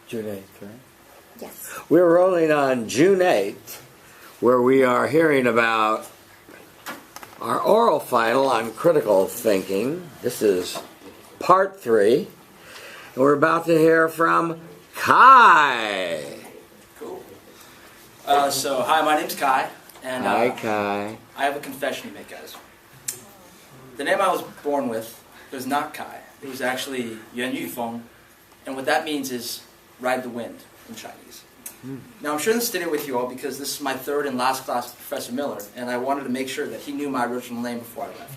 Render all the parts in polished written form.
June 8th, right? Yes. We're rolling on June 8th, where we are hearing about our oral final on critical thinking. This is part 3. And we're about to hear from Kai. Cool. Hi, my name's Kai. And, Hi, Kai. I have a confession to make, guys. The name I was born with was not Kai. It was actually Yuan Yufeng. And what that means is ride the wind in Chinese. Now, I'm sharing this today with you all because this is my third and last class with Professor Miller, and I wanted to make sure that he knew my original name before I left.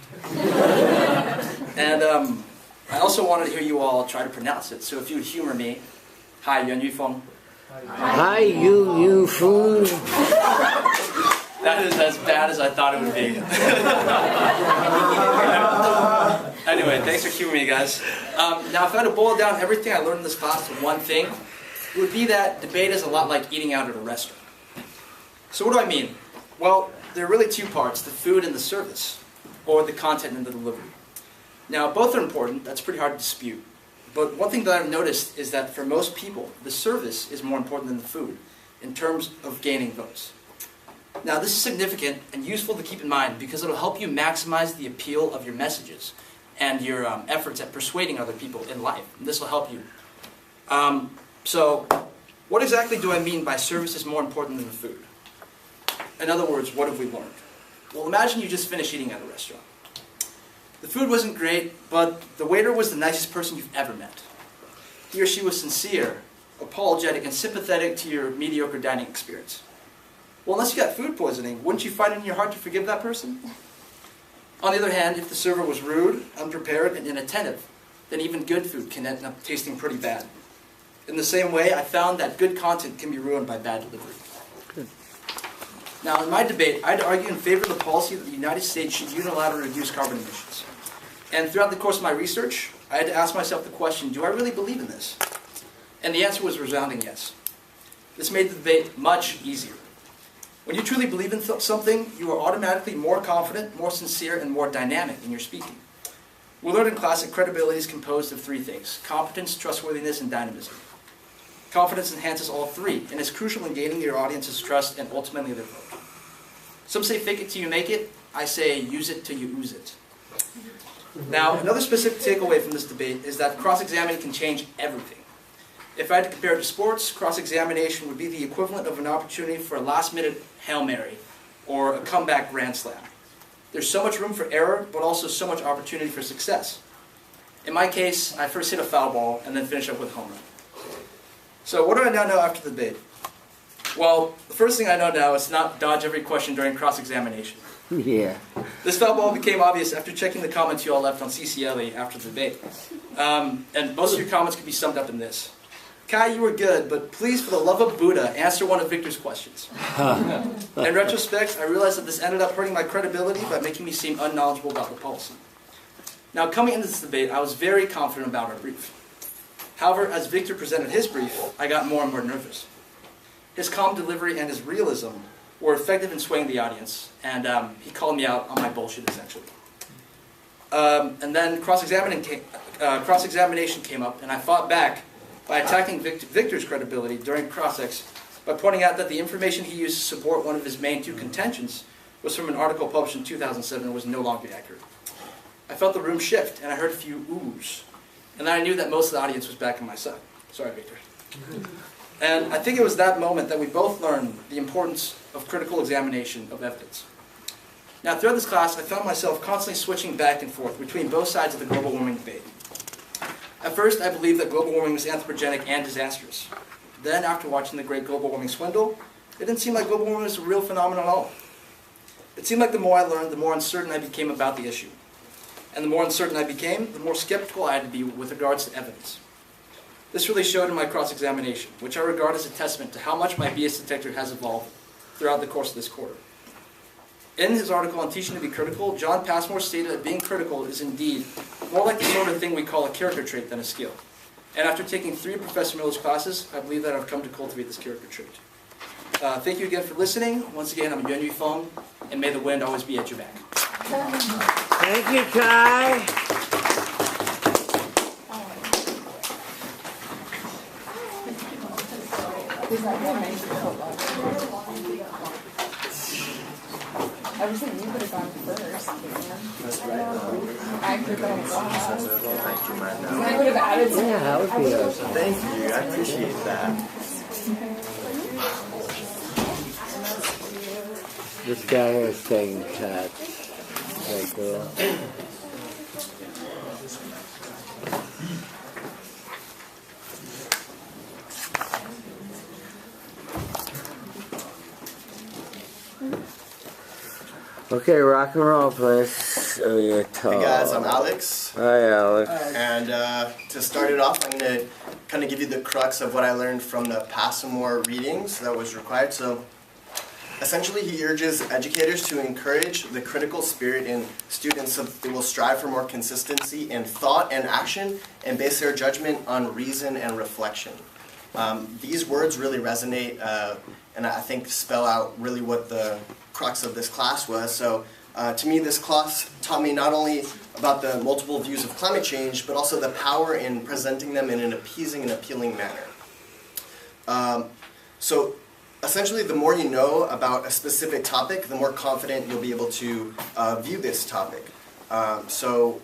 And I also wanted to hear you all try to pronounce it. So if you would humor me, hi, Yuan Yufeng. Hi, Yufeng. That is as bad as I thought it would be. Anyway, thanks for humoring me, guys. Now, if I had to boil down everything I learned in this class to one thing, it would be that debate is a lot like eating out at a restaurant. So what do I mean? Well, there are really two parts, the food and the service, or the content and the delivery. Now, both are important. That's pretty hard to dispute. But one thing that I've noticed is that for most people, the service is more important than the food in terms of gaining votes. Now, this is significant and useful to keep in mind because it will help you maximize the appeal of your messages and your efforts at persuading other people in life. And this will help you. So, what exactly do I mean by service is more important than the food? In other words, what have we learned? Well, imagine you just finished eating at a restaurant. The food wasn't great, but the waiter was the nicest person you've ever met. He or she was sincere, apologetic, and sympathetic to your mediocre dining experience. Well, unless you got food poisoning, wouldn't you find it in your heart to forgive that person? On the other hand, if the server was rude, unprepared, and inattentive, then even good food can end up tasting pretty bad. In the same way, I found that good content can be ruined by bad delivery. Now, in my debate, I'd argue in favor of the policy that the United States should unilaterally reduce carbon emissions. And throughout the course of my research, I had to ask myself the question, do I really believe in this? And the answer was a resounding yes. This made the debate much easier. When you truly believe in something, you are automatically more confident, more sincere, and more dynamic in your speaking. We learned in class that credibility is composed of 3 things: competence, trustworthiness, and dynamism. Confidence enhances all 3, and is crucial in gaining your audience's trust and ultimately their vote. Some say fake it till you make it. I say use it till you ooze it. Now, another specific takeaway from this debate is that cross-examining can change everything. If I had to compare it to sports, cross-examination would be the equivalent of an opportunity for a last-minute Hail Mary or a comeback Grand Slam. There's so much room for error, but also so much opportunity for success. In my case, I first hit a foul ball and then finish up with a home run. So what do I now know after the debate? Well, the first thing I know now is to not dodge every question during cross-examination. Yeah. This foul ball became obvious after checking the comments you all left on CCLE after the debate. And most of your comments could be summed up in this. Kai, you were good, but please, for the love of Buddha, answer one of Victor's questions. In retrospect, I realized that this ended up hurting my credibility by making me seem unknowledgeable about the policy. Now, coming into this debate, I was very confident about our brief. However, as Victor presented his brief, I got more and more nervous. His calm delivery and his realism were effective in swaying the audience, and he called me out on my bullshit, essentially. And then cross-examination came up, and I fought back by attacking Victor's credibility during cross-ex by pointing out that the information he used to support one of his main 2 contentions was from an article published in 2007 and was no longer accurate. I felt the room shift, and I heard a few oohs. And then I knew that most of the audience was back on my side. Sorry, Victor. And I think it was that moment that we both learned the importance of critical examination of evidence. Now, throughout this class, I found myself constantly switching back and forth between both sides of the global warming debate. At first, I believed that global warming was anthropogenic and disastrous. Then, after watching the great global warming swindle, it didn't seem like global warming was a real phenomenon at all. It seemed like the more I learned, the more uncertain I became about the issue. And the more uncertain I became, the more skeptical I had to be with regards to evidence. This really showed in my cross-examination, which I regard as a testament to how much my BS detector has evolved throughout the course of this quarter. In his article on Teaching to be Critical, John Passmore stated that being critical is indeed more like the sort of thing we call a character trait than a skill. And after taking 3 of Professor Miller's classes, I believe that I've come to cultivate this character trait. Thank you again for listening. Once again, I'm Yuan Yufeng, and may the wind always be at your back. Thank you, Kai. I was thinking you could have gone first. That's right. I could have gone last. Thank you, man. I would have added some. Yeah, that would be awesome. Thank you. I appreciate that. This guy is saying cats. Very cool. Okay, rock and roll, please. Oh, you're tall. Hey guys, I'm Alex. Hi, Alex. And to start it off, I'm going to kind of give you the crux of what I learned from the Passmore readings that was required. So essentially, he urges educators to encourage the critical spirit in students so that they will strive for more consistency in thought and action and base their judgment on reason and reflection. These words really resonate and I think spell out really what the crux of this class was. So to me, this class taught me not only about the multiple views of climate change, but also the power in presenting them in an appeasing and appealing manner. So essentially, the more you know about a specific topic, the more confident you'll be able to view this topic. So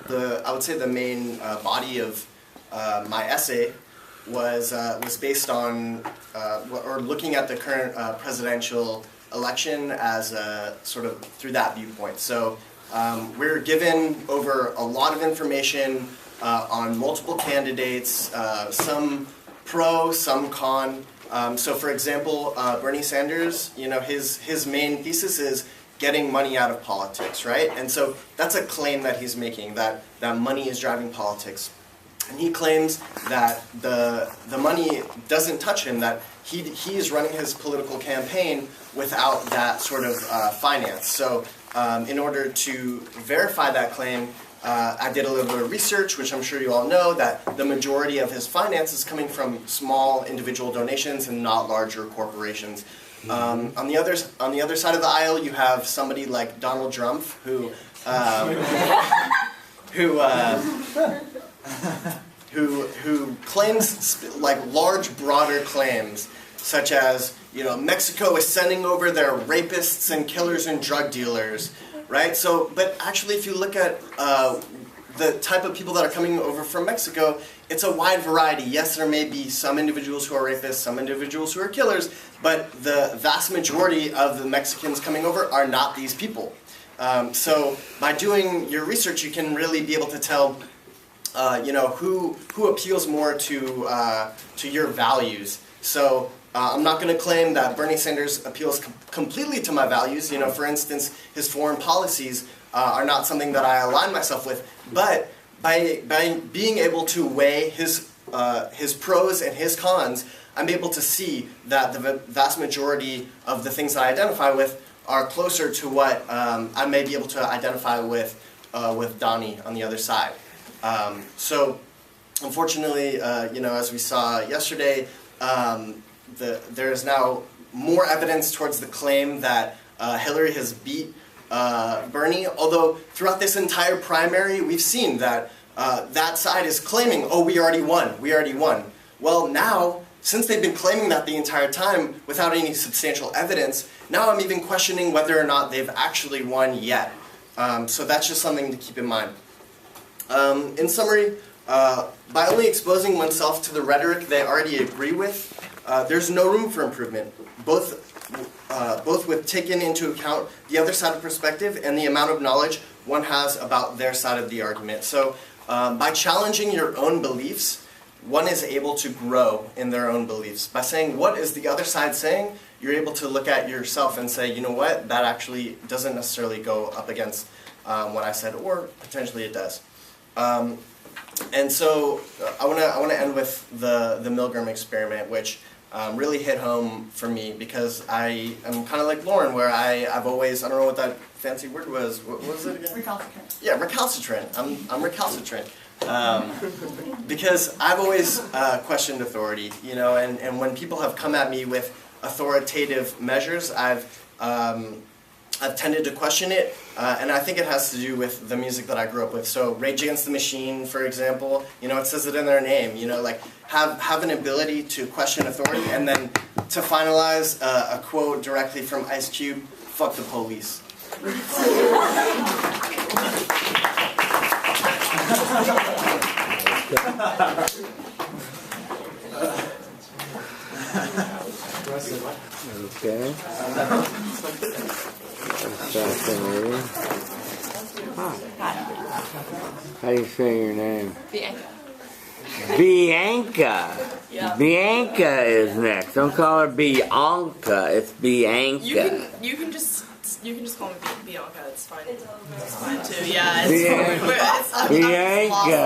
I would say the main body of my essay was based on or looking at the current presidential election as sort of through that viewpoint. So we're given over a lot of information on multiple candidates, some pro, some con. So for example, Bernie Sanders, his main thesis is getting money out of politics, right? And so that's a claim that he's making, that money is driving politics. And he claims that the money doesn't touch him, that he is running his political campaign without that sort of finance. So in order to verify that claim, I did a little bit of research, which I'm sure you all know, that the majority of his finance is coming from small individual donations and not larger corporations. On the other side of the aisle, you have somebody like Donald Trump, who claims like large, broader claims, such as Mexico is sending over their rapists and killers and drug dealers, right? So, but actually, if you look at the type of people that are coming over from Mexico, it's a wide variety. Yes, there may be some individuals who are rapists, some individuals who are killers, but the vast majority of the Mexicans coming over are not these people. So by doing your research, you can really be able to tell, who appeals more to your values. So I'm not going to claim that Bernie Sanders appeals completely to my values. For instance, his foreign policies are not something that I align myself with. But by being able to weigh his pros and his cons, I'm able to see that the vast majority of the things that I identify with are closer to what I may be able to identify with Donnie on the other side. So, unfortunately, as we saw yesterday, there is now more evidence towards the claim that Hillary has beat Bernie, although throughout this entire primary, we've seen that that side is claiming, oh, we already won. Well, now, since they've been claiming that the entire time without any substantial evidence, now I'm even questioning whether or not they've actually won yet. So that's just something to keep in mind. In summary, by only exposing oneself to the rhetoric they already agree with, there's no room for improvement, both with taking into account the other side of perspective and the amount of knowledge one has about their side of the argument. So by challenging your own beliefs, one is able to grow in their own beliefs. By saying, what is the other side saying, you're able to look at yourself and say, you know what, that actually doesn't necessarily go up against what I said, or potentially it does. And so I want to end with the Milgram Experiment, which really hit home for me, because I am kind of like Lauren, where I've always, I don't know what that fancy word was. What was it again? Recalcitrant. Yeah, recalcitrant. I'm recalcitrant. Because I've always questioned authority, and when people have come at me with authoritative measures, I've I've tended to question it, and I think it has to do with the music that I grew up with. So Rage Against the Machine, for example, it says it in their name, like have an ability to question authority, and then to finalize a quote directly from Ice Cube, fuck the police. Okay. Fascinating. How do you say your name? Bianca. Bianca. Yeah. Bianca is next. Don't call her Bianca. It's Bianca. You can just call me Bianca. It's fine. It's fine too. Yeah. It's Bianca.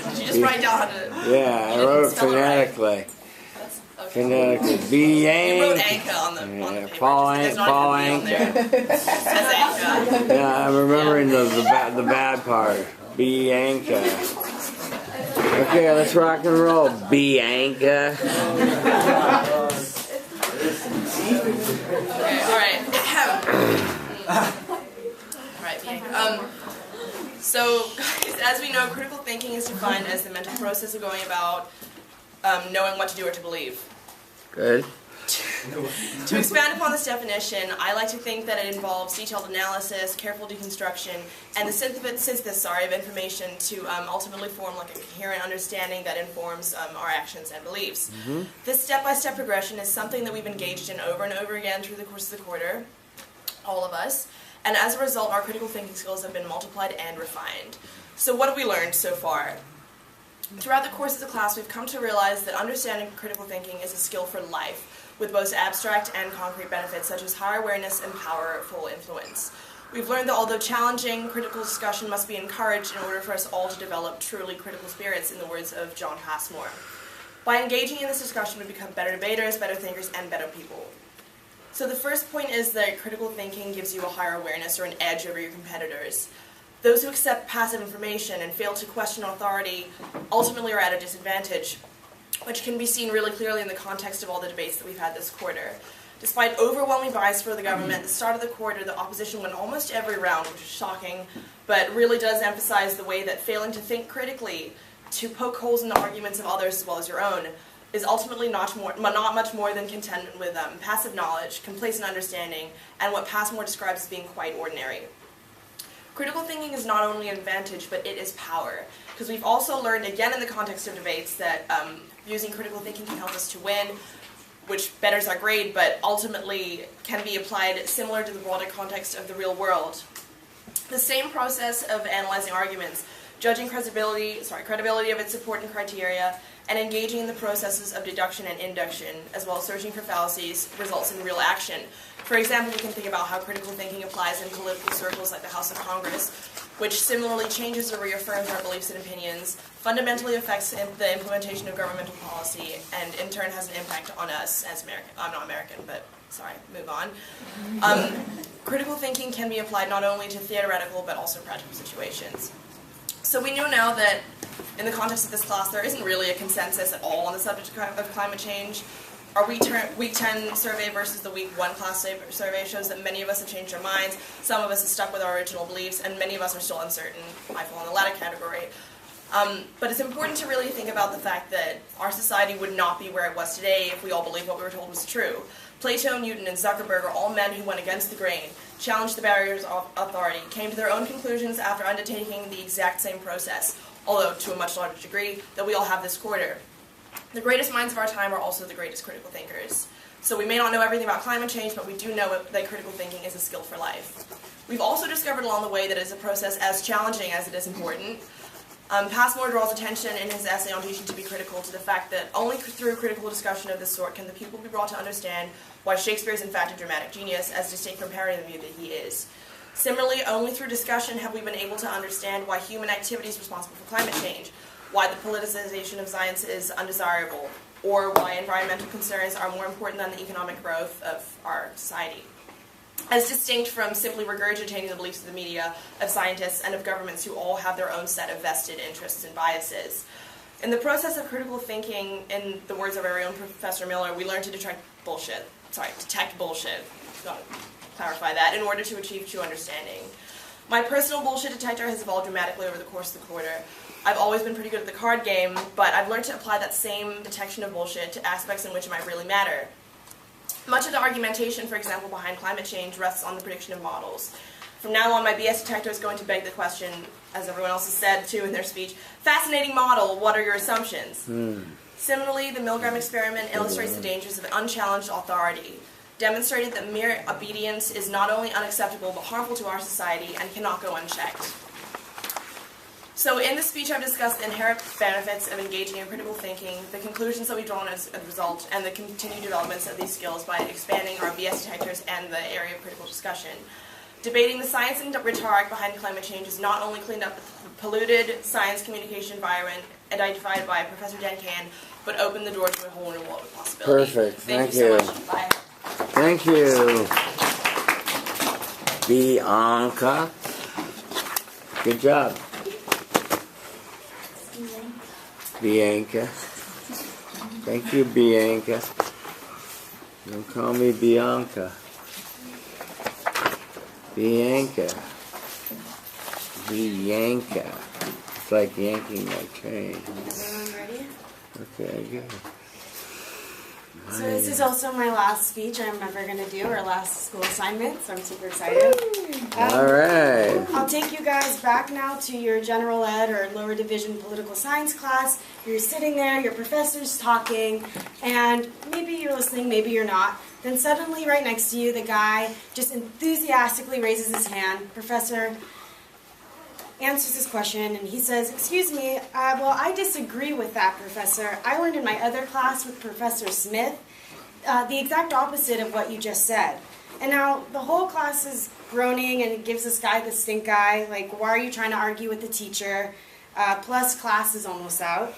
Did you just write down how to? Yeah, I wrote it phonetically. Right? Okay. Phonetically. Bianca. You wrote Anka on the paper. Paul There's not Anka. even a B on there. It says Anka. Yeah, I'm remembering the bad part. Bianca. Okay, let's rock and roll. Bianca. Okay, all right. All right, Bianca. So, guys, as we know, critical thinking is defined as the mental process of going about knowing what to do or to believe. Good. To expand upon this definition, I like to think that it involves detailed analysis, careful deconstruction, and the synthesis of information to ultimately form like a coherent understanding that informs our actions and beliefs. Mm-hmm. This step-by-step progression is something that we've engaged in over and over again through the course of the quarter, all of us, and as a result, our critical thinking skills have been multiplied and refined. So what have we learned so far? Throughout the course of the class, we've come to realize that understanding critical thinking is a skill for life, with both abstract and concrete benefits such as higher awareness and powerful influence. We've learned that although challenging, critical discussion must be encouraged in order for us all to develop truly critical spirits, in the words of John Passmore. By engaging in this discussion, we become better debaters, better thinkers, and better people. So the first point is that critical thinking gives you a higher awareness or an edge over your competitors. Those who accept passive information and fail to question authority ultimately are at a disadvantage, which can be seen really clearly in the context of all the debates that we've had this quarter. Despite overwhelming bias for the government, at the start of the quarter, the opposition won almost every round, which is shocking, but really does emphasize the way that failing to think critically, to poke holes in the arguments of others as well as your own, is ultimately not much more than contentment with passive knowledge, complacent understanding, and what Passmore describes as being quite ordinary. Critical thinking is not only an advantage, but it is power. Because we've also learned, again in the context of debates, that using critical thinking can help us to win, which betters our grade, but ultimately can be applied similar to the broader context of the real world. The same process of analyzing arguments, judging credibility of its support and criteria, and engaging in the processes of deduction and induction, as well as searching for fallacies, results in real action. For example, we can think about how critical thinking applies in political circles like the House of Congress, which similarly changes or reaffirms our beliefs and opinions, fundamentally affects the implementation of governmental policy, and in turn has an impact on us as American. I'm not American, but sorry, move on. Critical thinking can be applied not only to theoretical but also practical situations. So we know now that in the context of this class, there isn't really a consensus at all on the subject of climate change. Our Week 10 survey versus the Week 1 class survey shows that many of us have changed our minds, some of us have stuck with our original beliefs, and many of us are still uncertain. I fall in the latter category. But it's important to really think about the fact that our society would not be where it was today if we all believed what we were told was true. Plato, Newton, and Zuckerberg are all men who went against the grain, challenged the barriers of authority, came to their own conclusions after undertaking the exact same process, although to a much larger degree, that we all have this quarter. The greatest minds of our time are also the greatest critical thinkers. So we may not know everything about climate change, but we do know that critical thinking is a skill for life. We've also discovered along the way that it is a process as challenging as it is important. Passmore draws attention in his essay on Teaching to be Critical to the fact that only through critical discussion of this sort can the pupil be brought to understand why Shakespeare is in fact a dramatic genius, as distinct from Harry the View that he is. Similarly, only through discussion have we been able to understand why human activity is responsible for climate change, why the politicization of science is undesirable, or why environmental concerns are more important than the economic growth of our society. As distinct from simply regurgitating the beliefs of the media, of scientists, and of governments who all have their own set of vested interests and biases. In the process of critical thinking, in the words of our own Professor Miller, we learn to detect bullshit. Detect bullshit. Gotta clarify that in order to achieve true understanding. My personal bullshit detector has evolved dramatically over the course of the quarter. I've always been pretty good at the card game, but I've learned to apply that same detection of bullshit to aspects in which it might really matter. Much of the argumentation, for example, behind climate change rests on the prediction of models. From now on, my BS detector is going to beg the question, as everyone else has said too in their speech, fascinating model, what are your assumptions? Similarly, the Milgram Experiment illustrates the dangers of unchallenged authority, demonstrated that mere obedience is not only unacceptable but harmful to our society and cannot go unchecked. So in this speech I've discussed the inherent benefits of engaging in critical thinking, the conclusions that we've drawn as a result, and the continued developments of these skills by expanding our BS detectors and the area of critical discussion. Debating the science and rhetoric behind climate change has not only cleaned up the polluted science communication environment identified by Professor Denkan, but opened the door to a whole new world of possibilities. Perfect. Thank you so much. Bye. Thank you, Bianca. Good job. Bianca. Thank you, Bianca. Don't call me Bianca. Bianca. Bianca. It's like yanking my chain. Everyone ready? Okay, good. So this is also my last speech I'm ever going to do, or last school assignment, so I'm super excited. All right. I'll take you guys back now to your general ed or lower division political science class. You're sitting there, your professor's talking, and maybe you're listening, maybe you're not. Then suddenly right next to you, the guy just enthusiastically raises his hand. Professor answers his question, and he says, "Excuse me, well, I disagree with that, Professor. I learned in my other class with Professor Smith the exact opposite of what you just said." And now the whole class is groaning, and it gives this guy the stink eye, like, why are you trying to argue with the teacher? Plus, class is almost out.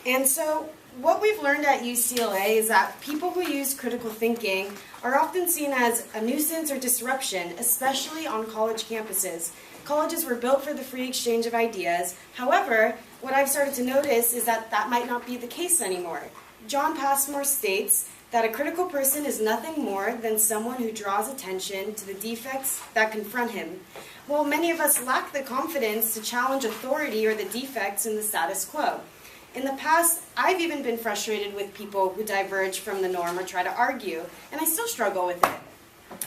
And so what we've learned at UCLA is that people who use critical thinking are often seen as a nuisance or disruption, especially on college campuses. Colleges were built for the free exchange of ideas. However, what I've started to notice is that that might not be the case anymore. John Passmore states that a critical person is nothing more than someone who draws attention to the defects that confront him. Well, many of us lack the confidence to challenge authority or the defects in the status quo. In the past, I've even been frustrated with people who diverge from the norm or try to argue, and I still struggle with it.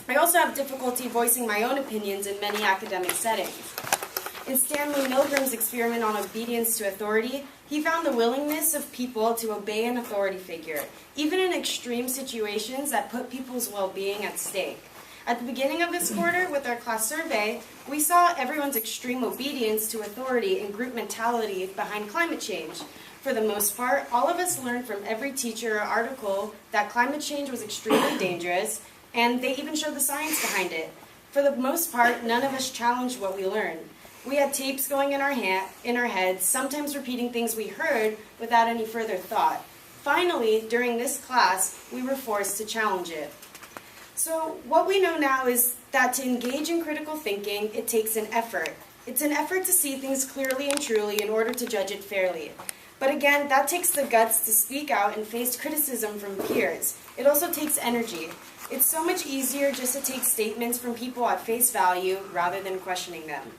I also have difficulty voicing my own opinions in many academic settings. In Stanley Milgram's experiment on obedience to authority, he found the willingness of people to obey an authority figure, even in extreme situations that put people's well-being at stake. At the beginning of this quarter, with our class survey, we saw everyone's extreme obedience to authority and group mentality behind climate change. For the most part, all of us learned from every teacher or article that climate change was extremely dangerous, and they even showed the science behind it. For the most part, none of us challenged what we learned. We had tapes going in our heads, sometimes repeating things we heard without any further thought. Finally, during this class, we were forced to challenge it. So what we know now is that to engage in critical thinking, it takes an effort. It's an effort to see things clearly and truly in order to judge it fairly. But again, that takes the guts to speak out and face criticism from peers. It also takes energy. It's so much easier just to take statements from people at face value rather than questioning them.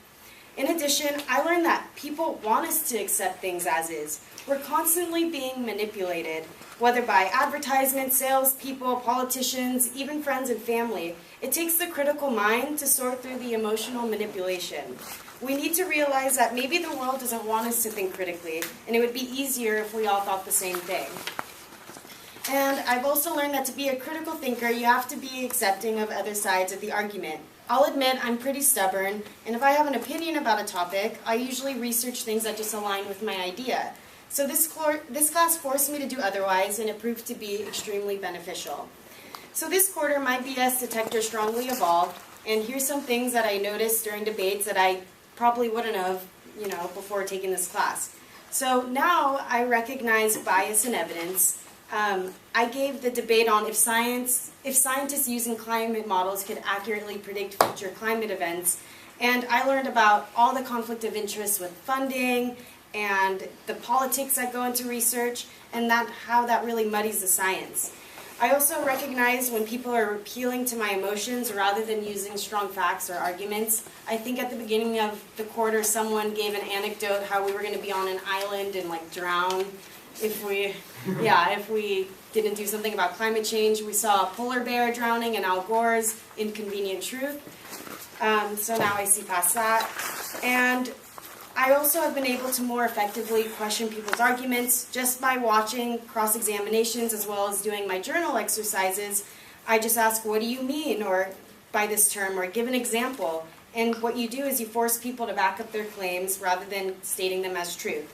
In addition, I learned that people want us to accept things as is. We're constantly being manipulated, whether by advertisements, salespeople, politicians, even friends and family. It takes the critical mind to sort through the emotional manipulation. We need to realize that maybe the world doesn't want us to think critically, and it would be easier if we all thought the same thing. And I've also learned that to be a critical thinker, you have to be accepting of other sides of the argument. I'll admit I'm pretty stubborn, and if I have an opinion about a topic, I usually research things that just align with my idea. So this class forced me to do otherwise, and it proved to be extremely beneficial. So this quarter, my BS detector strongly evolved, and here's some things that I noticed during debates that I probably wouldn't have, before taking this class. So now I recognize bias in evidence. I gave the debate on if scientists using climate models could accurately predict future climate events, and I learned about all the conflict of interest with funding and the politics that go into research, and how that really muddies the science. I also recognize when people are appealing to my emotions rather than using strong facts or arguments. I think at the beginning of the quarter, someone gave an anecdote how we were going to be on an island and like drown if we didn't do something about climate change. We saw a polar bear drowning in Al Gore's Inconvenient Truth. So now I see past that. And I also have been able to more effectively question people's arguments just by watching cross-examinations as well as doing my journal exercises. I just ask, what do you mean or by this term, or give an example. And what you do is you force people to back up their claims rather than stating them as truth.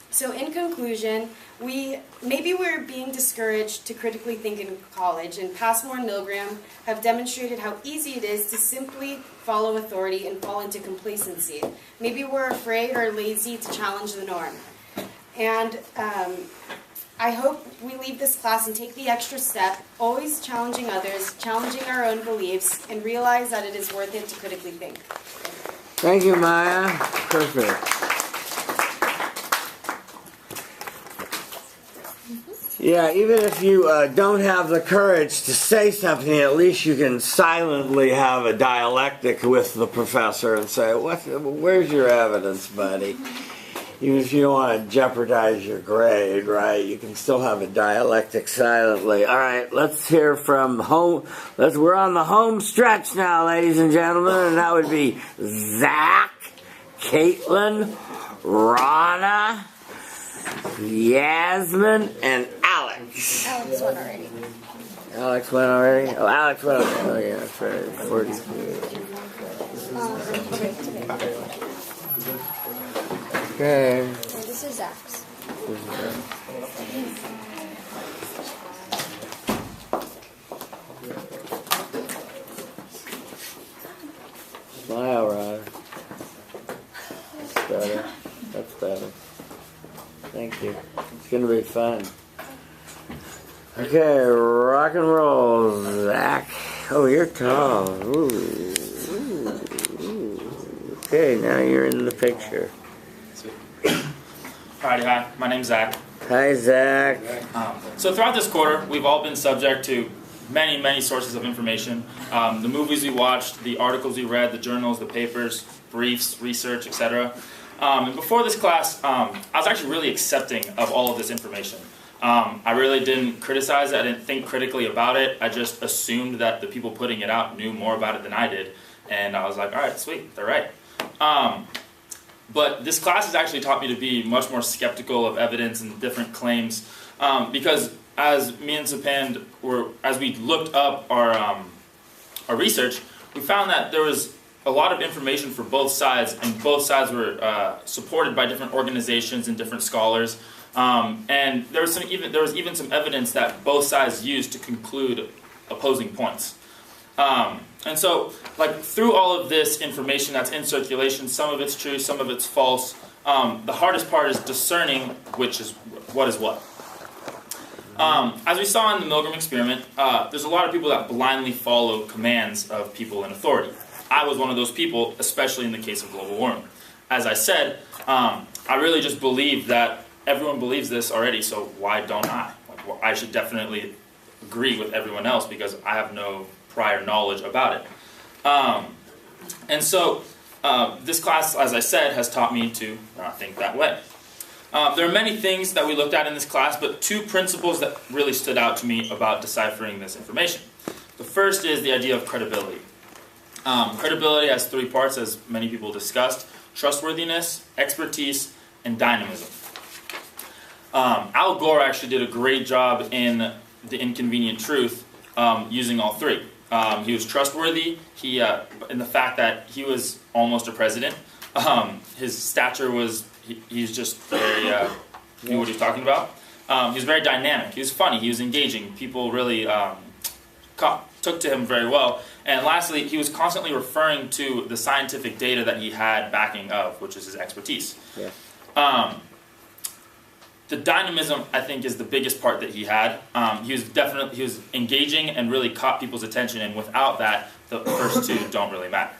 So in conclusion, maybe we're being discouraged to critically think in college, and Passmore and Milgram have demonstrated how easy it is to simply follow authority and fall into complacency. Maybe we're afraid or lazy to challenge the norm. And I hope we leave this class and take the extra step, always challenging others, challenging our own beliefs, and realize that it is worth it to critically think. Thank you, Maya. Perfect. Yeah, even if you don't have the courage to say something, at least you can silently have a dialectic with the professor and say, where's your evidence, buddy? Even if you don't want to jeopardize your grade, right? You can still have a dialectic silently. All right, let's hear from home. We're on the home stretch now, ladies and gentlemen, and that would be Zach, Caitlin, Rana, Yasmin, and Alex. Alex went already. Alex went already? Oh, Alex went already. Oh, yeah, that's right. 42. Okay. This is Zach's. Smile, Rod. That's better. That's better. Thank you. It's going to be fun. Okay, rock and roll, Zach. Oh, you're tall. Ooh. Okay, now you're in the picture. Alrighty, hi. My name's Zach. Hi, Zach. So throughout this quarter, we've all been subject to many, many sources of information. The movies we watched, the articles we read, the journals, the papers, briefs, research, etc. And before this class, I was actually really accepting of all of this information. I really didn't criticize it. I didn't think critically about it. I just assumed that the people putting it out knew more about it than I did. And I was like, all right, sweet, they're right. But this class has actually taught me to be much more skeptical of evidence and different claims, because as me and Sapand as we looked up our research, we found that there was a lot of information for both sides, and both sides were supported by different organizations and different scholars. And there was even some evidence that both sides used to conclude opposing points. And so, like, through all of this information that's in circulation, some of it's true, some of it's false. The hardest part is discerning what is what. As we saw in the Milgram Experiment, there's a lot of people that blindly follow commands of people in authority. I was one of those people, especially in the case of global warming. As I said, I really just believe that everyone believes this already, so why don't I? I should definitely agree with everyone else because I have no prior knowledge about it. And so this class, as I said, has taught me to not think that way. There are many things that we looked at in this class, but two principles that really stood out to me about deciphering this information. The first is the idea of credibility. Credibility has three parts, as many people discussed: trustworthiness, expertise, and dynamism. Al Gore actually did a great job in The Inconvenient Truth using all three. He was trustworthy, in the fact that he was almost a president. His stature was, he's just very, knew what he was talking about. He was very dynamic, he was funny, he was engaging. People really took to him very well. And lastly, he was constantly referring to the scientific data that he had backing of, which is his expertise. Yeah. The dynamism, I think, is the biggest part that he had. He was engaging and really caught people's attention, and without that, the first two don't really matter.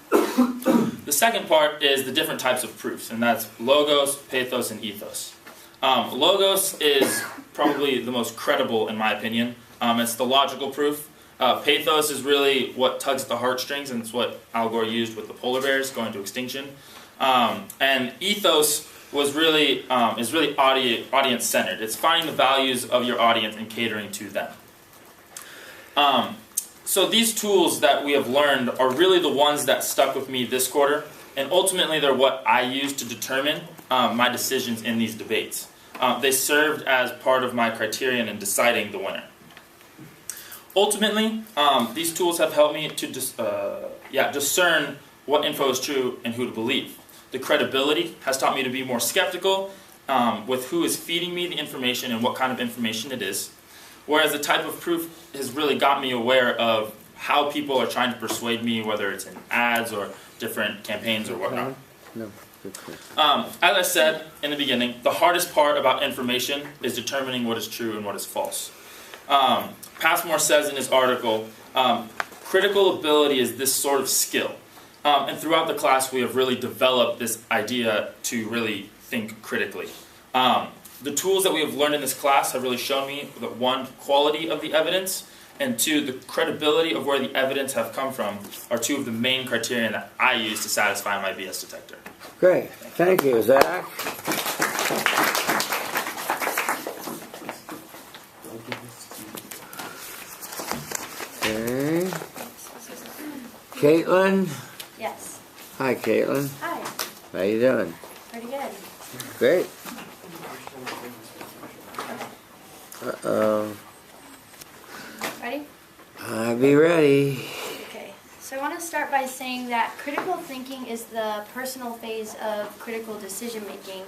The second part is the different types of proofs, and that's logos, pathos, and ethos. Logos is probably the most credible in my opinion. It's the logical proof. Pathos is really what tugs at the heartstrings, and it's what Al Gore used with the polar bears going to extinction. And ethos is really audience-centered. It's finding the values of your audience and catering to them. So these tools that we have learned are really the ones that stuck with me this quarter, and ultimately they're what I use to determine my decisions in these debates. They served as part of my criterion in deciding the winner. Ultimately, these tools have helped me to discern what info is true and who to believe. The credibility has taught me to be more skeptical with who is feeding me the information and what kind of information it is. Whereas the type of proof has really got me aware of how people are trying to persuade me, whether it's in ads or different campaigns or whatnot. As I said in the beginning, the hardest part about information is determining what is true and what is false. Passmore says in his article, critical ability is this sort of skill. And throughout the class, we have really developed this idea to really think critically. The tools that we have learned in this class have really shown me that one, quality of the evidence, and two, the credibility of where the evidence have come from are two of the main criteria that I use to satisfy my BS detector. Great. Thank you, Zach. Okay. Caitlin? Yes. Hi, Caitlin. Hi. How you doing? Pretty good. Great. Uh-oh. Ready? I'll be ready. Okay. So I want to start by saying that critical thinking is the personal phase of critical decision making.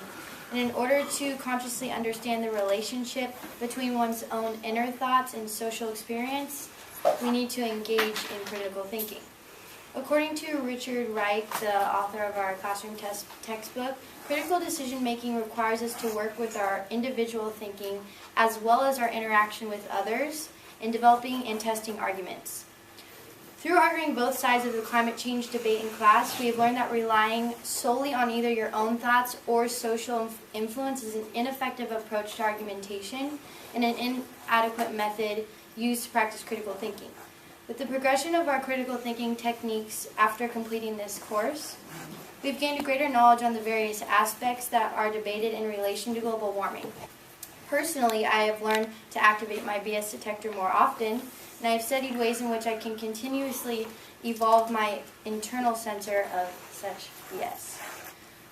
And in order to consciously understand the relationship between one's own inner thoughts and social experience, we need to engage in critical thinking. According to Richard Wright, the author of our classroom textbook, critical decision-making requires us to work with our individual thinking as well as our interaction with others in developing and testing arguments. Through arguing both sides of the climate change debate in class, we have learned that relying solely on either your own thoughts or social influence is an ineffective approach to argumentation and an inadequate method used to practice critical thinking. With the progression of our critical thinking techniques after completing this course, we've gained a greater knowledge on the various aspects that are debated in relation to global warming. Personally, I have learned to activate my BS detector more often, and I have studied ways in which I can continuously evolve my internal censor of such BS.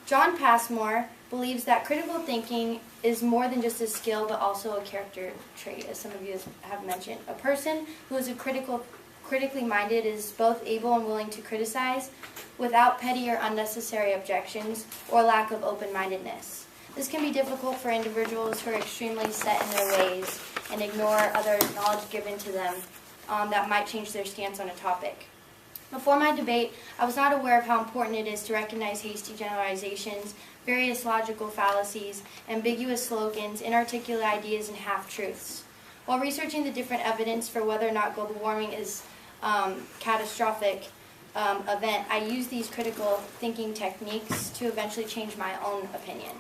John Passmore believes that critical thinking is more than just a skill, but also a character trait, as some of you have mentioned. A person who is critically minded is both able and willing to criticize without petty or unnecessary objections or lack of open-mindedness. This can be difficult for individuals who are extremely set in their ways and ignore other knowledge given to them that might change their stance on a topic. Before my debate, I was not aware of how important it is to recognize hasty generalizations, various logical fallacies, ambiguous slogans, inarticulate ideas, and half-truths. While researching the different evidence for whether or not global warming is catastrophic event, I use these critical thinking techniques to eventually change my own opinion.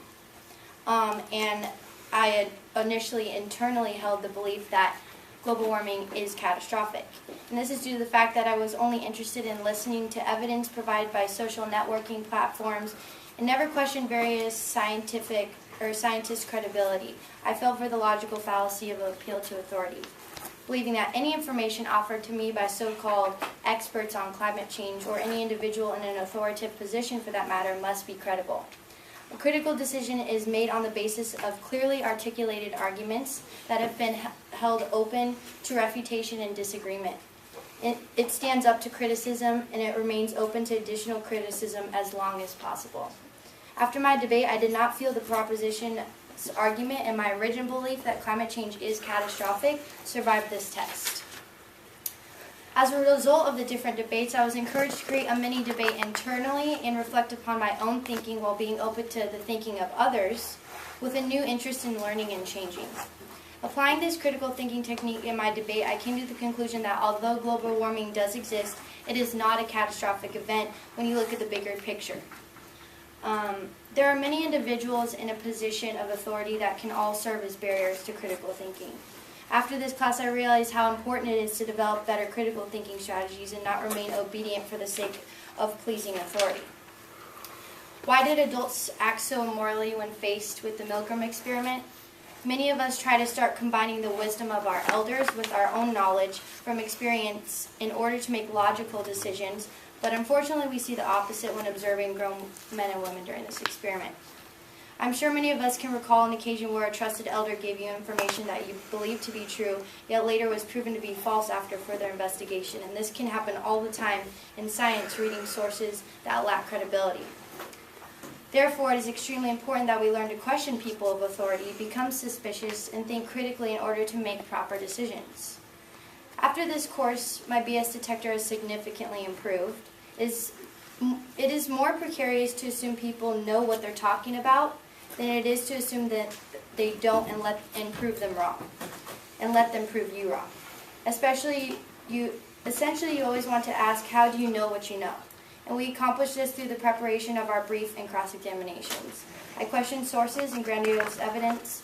And I had initially internally held the belief that global warming is catastrophic. And this is due to the fact that I was only interested in listening to evidence provided by social networking platforms and never questioned various scientists' credibility. I fell for the logical fallacy of appeal to authority, believing that any information offered to me by so-called experts on climate change or any individual in an authoritative position for that matter must be credible. A critical decision is made on the basis of clearly articulated arguments that have been held open to refutation and disagreement. It stands up to criticism, and it remains open to additional criticism as long as possible. After my debate, I did not feel the proposition's argument and my original belief that climate change is catastrophic survived this test. As a result of the different debates, I was encouraged to create a mini debate internally and reflect upon my own thinking while being open to the thinking of others with a new interest in learning and changing. Applying this critical thinking technique in my debate, I came to the conclusion that although global warming does exist, it is not a catastrophic event when you look at the bigger picture. There are many individuals in a position of authority that can all serve as barriers to critical thinking. After this class, I realized how important it is to develop better critical thinking strategies and not remain obedient for the sake of pleasing authority. Why did adults act so immorally when faced with the Milgram Experiment? Many of us try to start combining the wisdom of our elders with our own knowledge from experience in order to make logical decisions, but unfortunately we see the opposite when observing grown men and women during this experiment. I'm sure many of us can recall an occasion where a trusted elder gave you information that you believed to be true, yet later was proven to be false after further investigation, and this can happen all the time in science, reading sources that lack credibility. Therefore, it is extremely important that we learn to question people of authority, become suspicious, and think critically in order to make proper decisions. After this course, my BS detector has significantly improved. It is more precarious to assume people know what they're talking about than it is to assume that they don't and prove them wrong, and let them prove you wrong. Essentially, you always want to ask, how do you know what you know? And we accomplish this through the preparation of our brief and cross-examinations. I question sources and grandiose evidence.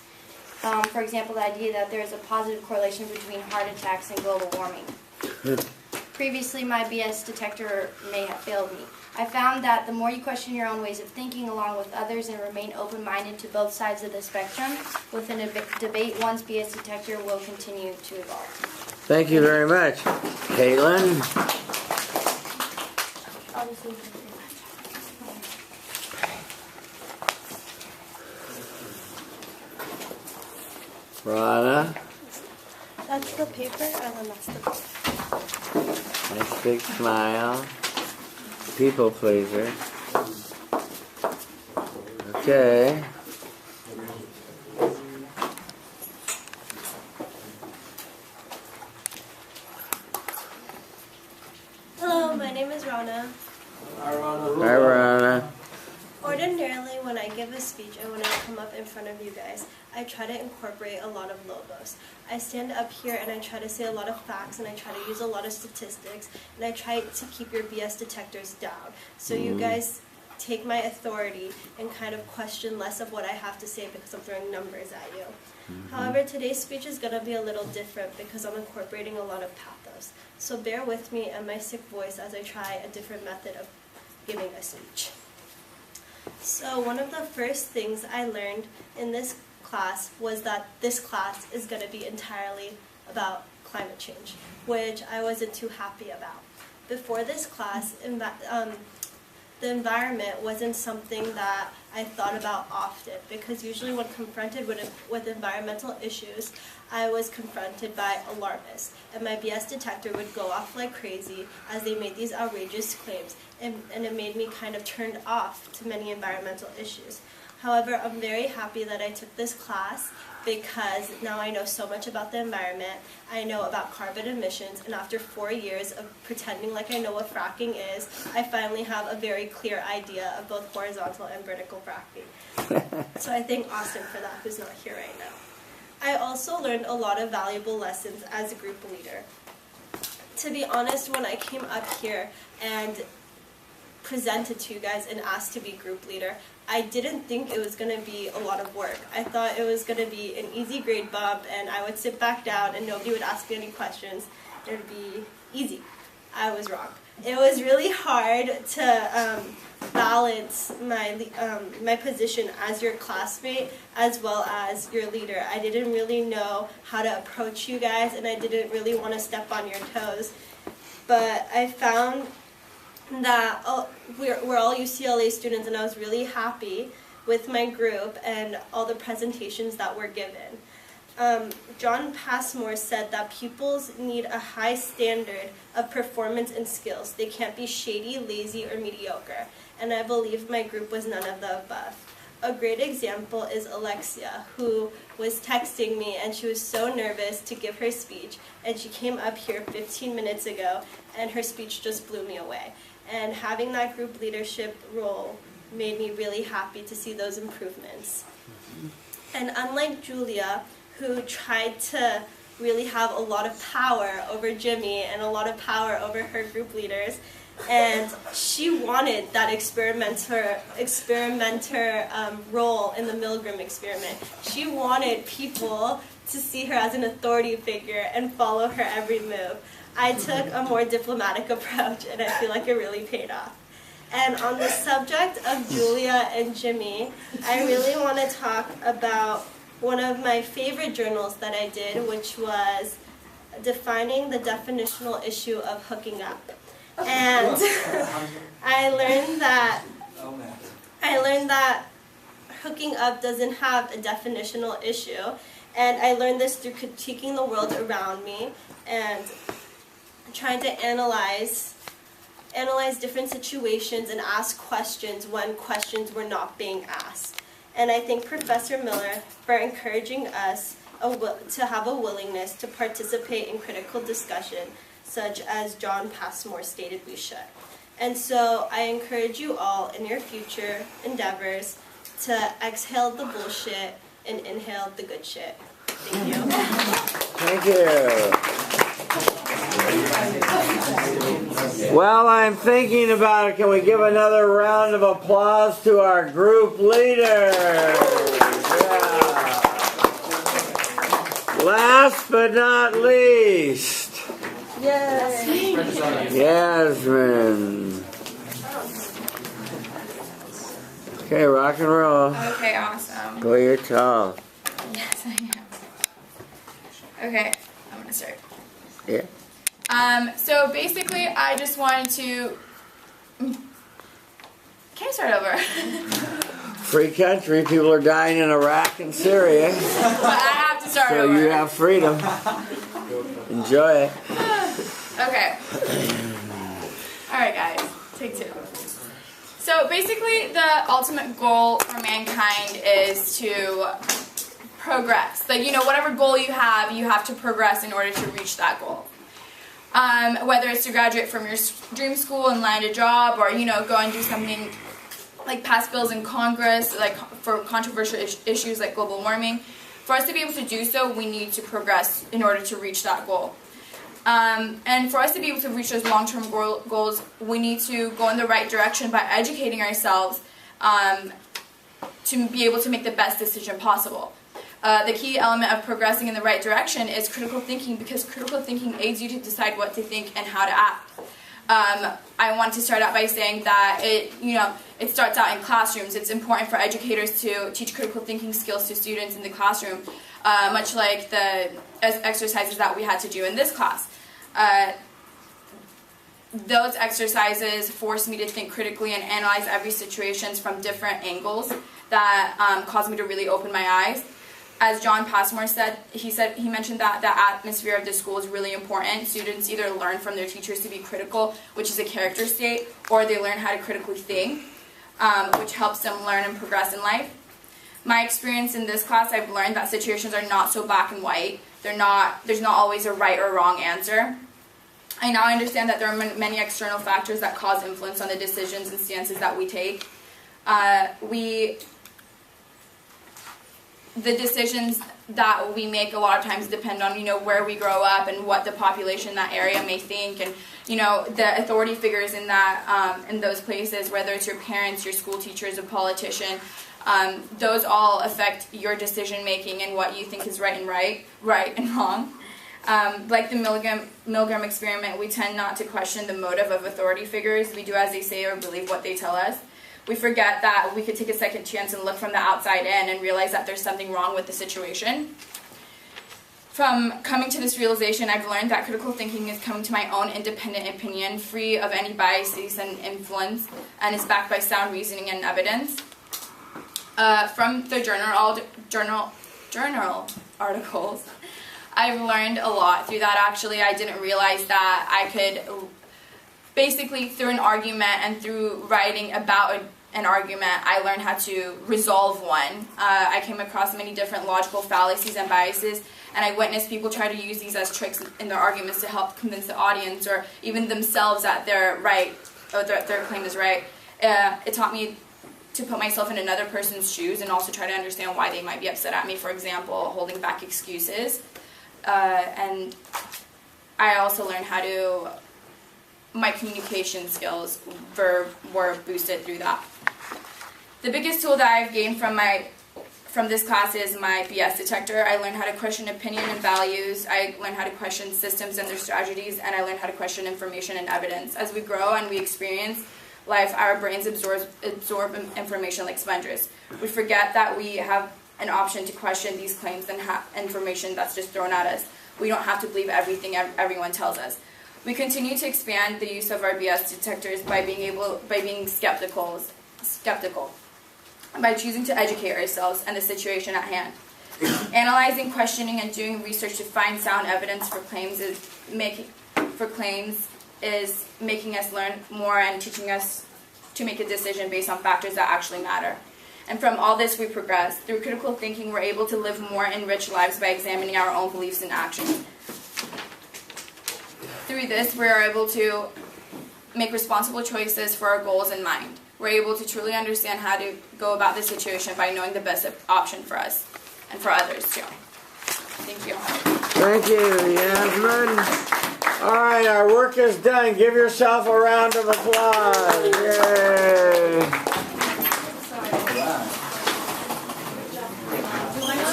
For example, the idea that there is a positive correlation between heart attacks and global warming. Previously, my BS detector may have failed me. I found that the more you question your own ways of thinking along with others and remain open-minded to both sides of the spectrum, within a debate, one's BS detector will continue to evolve. Thank you very much. Caitlin? Rana? That's the paper, and then that's the book. Nice big smile. People pleaser. Okay. Hello, my name is Rana. Hi, Rana. Ordinarily, when I give a speech and when I come up in front of you guys, I try to incorporate a lot of logos. I stand up here and I try to say a lot of facts and I try to use a lot of statistics and I try to keep your BS detectors down. So you guys take my authority and kind of question less of what I have to say because I'm throwing numbers at you. However, today's speech is going to be a little different because I'm incorporating a lot of pathos. So bear with me and my sick voice as I try a different method of giving a speech. So one of the first things I learned in this class was that this class is going to be entirely about climate change, which I wasn't too happy about. Before this class, the environment wasn't something that I thought about often because usually when confronted with environmental issues, I was confronted by alarmists, and my BS detector would go off like crazy as they made these outrageous claims, and it made me kind of turned off to many environmental issues. However, I'm very happy that I took this class because now I know so much about the environment, I know about carbon emissions, and after 4 years of pretending like I know what fracking is, I finally have a very clear idea of both horizontal and vertical fracking. So I thank Austin for that, who's not here right now. I also learned a lot of valuable lessons as a group leader. To be honest, when I came up here and presented to you guys and asked to be group leader, I didn't think it was going to be a lot of work. I thought it was going to be an easy grade bump and I would sit back down and nobody would ask me any questions. It would be easy. I was wrong. It was really hard to balance my position as your classmate as well as your leader. I didn't really know how to approach you guys and I didn't really want to step on your toes. But I found that we're all UCLA students and I was really happy with my group and all the presentations that were given. John Passmore said that pupils need a high standard of performance and skills. They can't be shady, lazy, or mediocre. And I believe my group was none of the above. A great example is Alexia, who was texting me and she was so nervous to give her speech. And she came up here 15 minutes ago and her speech just blew me away. And having that group leadership role made me really happy to see those improvements. And unlike Julia, who tried to really have a lot of power over Jimmy and a lot of power over her group leaders. And she wanted that experimenter role in the Milgram experiment. She wanted people to see her as an authority figure and follow her every move. I took a more diplomatic approach, and I feel like it really paid off. And on the subject of Julia and Jimmy, I really want to talk about one of my favorite journals that I did, which was defining the definitional issue of hooking up. And I learned that hooking up doesn't have a definitional issue, and I learned this through critiquing the world around me and trying to analyze different situations and ask questions when questions were not being asked. And I thank Professor Miller for encouraging us to have a willingness to participate in critical discussion, such as John Passmore stated we should. And so I encourage you all in your future endeavors to exhale the bullshit and inhale the good shit. Thank you. Thank you. Well, I'm thinking about it. Can we give another round of applause to our group leaders? Yeah. Last but not least, Yasmin. Okay, rock and roll. Okay, awesome. Go your tall. Yes, I am. Okay, I'm gonna start. Yeah. So basically, I just wanted to. Can I start over? Free country. People are dying in Iraq and Syria. But I have to start So over. you have freedom. Enjoy it. Okay. Alright, guys. Take two. So basically, the ultimate goal for mankind is to progress. Like, you know, whatever goal you have to progress in order to reach that goal. Whether it's to graduate from your dream school and land a job, or, you know, go and do something like pass bills in Congress, like for controversial issues like global warming. For us to be able to do so, we need to progress in order to reach that goal. And for us to be able to reach those long-term goals, we need to go in the right direction by educating ourselves to be able to make the best decision possible. The key element of progressing in the right direction is critical thinking, because critical thinking aids you to decide what to think and how to act. I want to start out by saying that it starts out in classrooms. It's important for educators to teach critical thinking skills to students in the classroom, much like the exercises that we had to do in this class. Those exercises forced me to think critically and analyze every situation from different angles that caused me to really open my eyes. As John Passmore said, he mentioned that the atmosphere of the school is really important. Students either learn from their teachers to be critical, which is a character state, or they learn how to critically think, which helps them learn and progress in life. My experience in this class, I've learned that situations are not so black and white. There's not always a right or wrong answer. I now understand that there are many external factors that cause influence on the decisions and stances that we take. The decisions that we make a lot of times depend on, where we grow up and what the population in that area may think, and, the authority figures in those places, whether it's your parents, your school teachers, a politician. Those all affect your decision making and what you think is right and wrong. Like the Milgram Experiment, we tend not to question the motive of authority figures. We do as they say or believe what they tell us. We forget that we could take a second chance and look from the outside in and realize that there's something wrong with the situation. From coming to this realization, I've learned that critical thinking is coming to my own independent opinion, free of any biases and influence, and is backed by sound reasoning and evidence. From the journal articles, I've learned a lot through that. Actually, I didn't realize that I could, basically through an argument and through writing about an argument, I learned how to resolve one. I came across many different logical fallacies and biases, and I witnessed people try to use these as tricks in their arguments to help convince the audience or even themselves that they're right, or that their claim is right. It taught me to put myself in another person's shoes and also try to understand why they might be upset at me, for example, holding back excuses. and I also learned how to, my communication skills were boosted through that. The biggest tool that I've gained from this class is my BS detector. I learned how to question opinion and values. I learned how to question systems and their strategies, and I learned how to question information and evidence. As we grow and we experience life, our brains absorb information like sponges. We forget that we have an option to question these claims and information that's just thrown at us. We don't have to believe everything everyone tells us. We continue to expand the use of our BS detectors by being skeptical, by choosing to educate ourselves and the situation at hand. Analyzing, questioning, and doing research to find sound evidence for claims is making us learn more and teaching us to make a decision based on factors that actually matter. And from all this, we progress. Through critical thinking, we're able to live more enriched lives by examining our own beliefs and actions. Through this, we are able to make responsible choices for our goals in mind. We're able to truly understand how to go about this situation by knowing the best option for us and for others too. Thank you. Thank you, Yasmin. All right, our work is done. Give yourself a round of applause. Yay!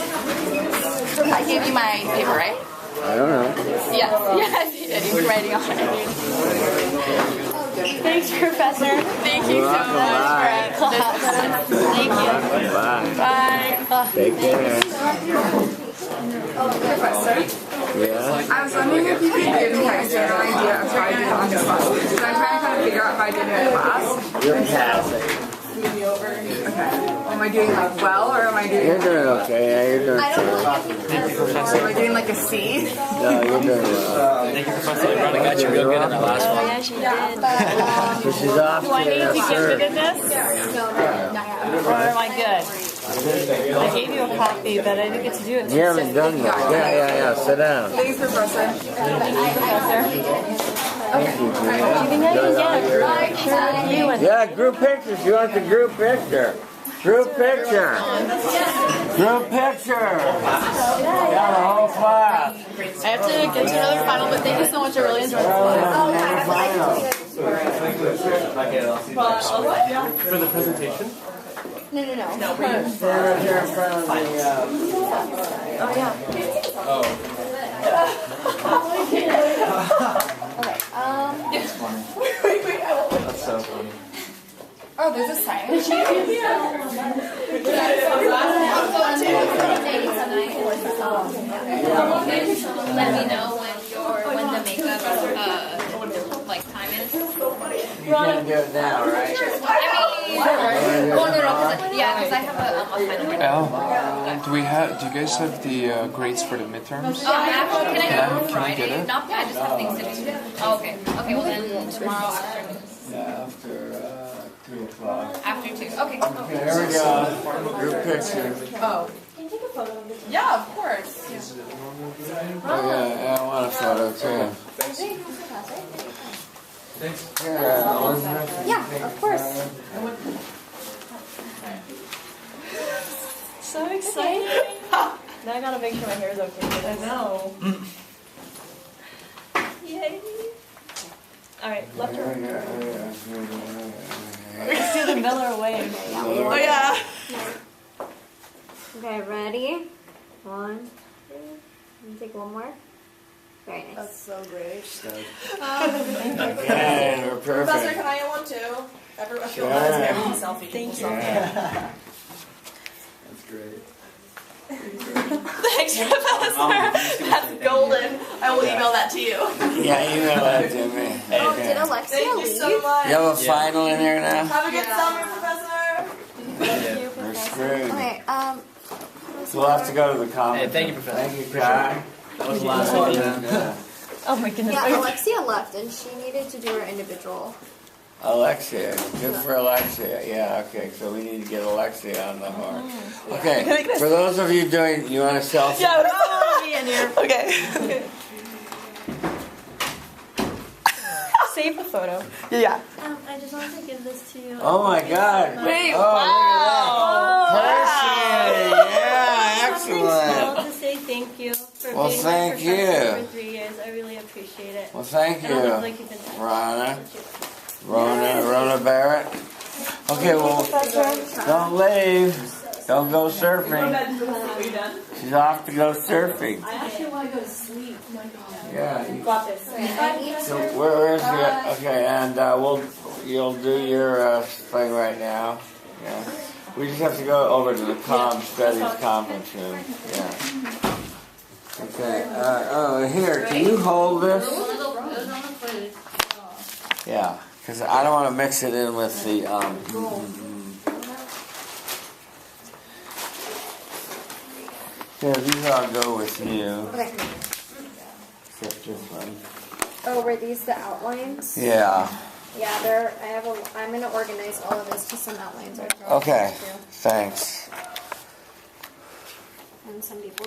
I gave you my paper, right? I don't know. Yes, he did. He was writing on it. Thanks, Professor. Thank you so much for this. Thank you. Bye. Bye. Take care. Professor, Yeah. I was wondering if you could give me a general idea of how I did on this class. Because I'm trying to kind of figure out how I did in class. You're passing. Okay. Am I doing like well, or am I doing? You're doing okay. Yeah, you're doing okay. Am I doing like a C? No, you're doing well. Thank you, Professor. You probably got you real good in the last one. Yeah, she did. So she's off Do I need to get rid of this? Or am I good? I gave you a copy, but I didn't get to do it. You haven't done that. Yeah. Sit down. Thanks, Professor. Thank you, Julia. You think I can get a picture with you? And Yeah, group pictures. You want the group picture? Group picture. Group picture. Yeah, the whole class. I have to get to another final, but thank you so much. I really enjoyed it. For the presentation? No. Stand right here in front of the. Oh, yeah. Okay, That's so funny. Oh, there's a sign. Let me know when the makeup like time is. You can do it now, right? Because I have a final. Do you guys have the grades for the midterms? Actually, can I get it Can I get it? I just have things to do. Oh, okay. Okay, well then tomorrow after. Yeah, after 2 o'clock. After 2. Okay. Okay, here we go. Group picture. Oh. Yeah, of course. Oh, yeah, I want a photo too. Yeah, Elizabeth. yeah, of course. So exciting. Now I gotta make sure my hair is okay. I know. Yay. Alright, left or right? Yeah. Let's do the Miller way. Oh yeah. Okay, ready? 1, 2, and take one more. Very nice. That's so great. Okay, we're perfect. Professor, can I get one too? Everyone feel Sure. selfie. Thank you. That's great. Thanks, Professor. That's golden. I will email that to you. Yeah, email that to me. Oh, did Alexia Thank you leave? so much. You have a final in there now? Have a good summer, Professor. We're screwed. Okay, We'll have to go to the conference. Hey, thank you, Professor. Thank you, Kai. That was the last one. Yeah. Oh my goodness. yeah, Alexia left and she needed to do her individual. Alexia. Good for Alexia. Yeah, okay. So we need to get Alexia on the horn. Okay. For those of you doing, you want a selfie? Yeah, I me in here. Okay. Save the photo. Yeah. I just wanted to give this to you. Oh my God. Wait, Oh, wow. look at that. Personally. Yeah, Something small excellent. to say thank you for for Well, being thank my professor you. for 3 years. I really appreciate it. Well, thank you, And I'll definitely keep in touch. Rona Barrett. Okay, well, don't leave. Don't go surfing. She's off to go surfing. I actually want to go to sleep. Oh my God. Yeah. You got this. So where is it? Okay, and you'll do your thing right now. Yeah. We just have to go over to the studies conference room. Yeah. Okay. Here, can you hold this? Yeah, because I don't want to mix it in with the Yeah, these all go with you. Okay. Except this one. Oh, were these the outlines? Yeah. Yeah, I'm gonna organize all of this to some outlines. Okay. Thanks. And some people.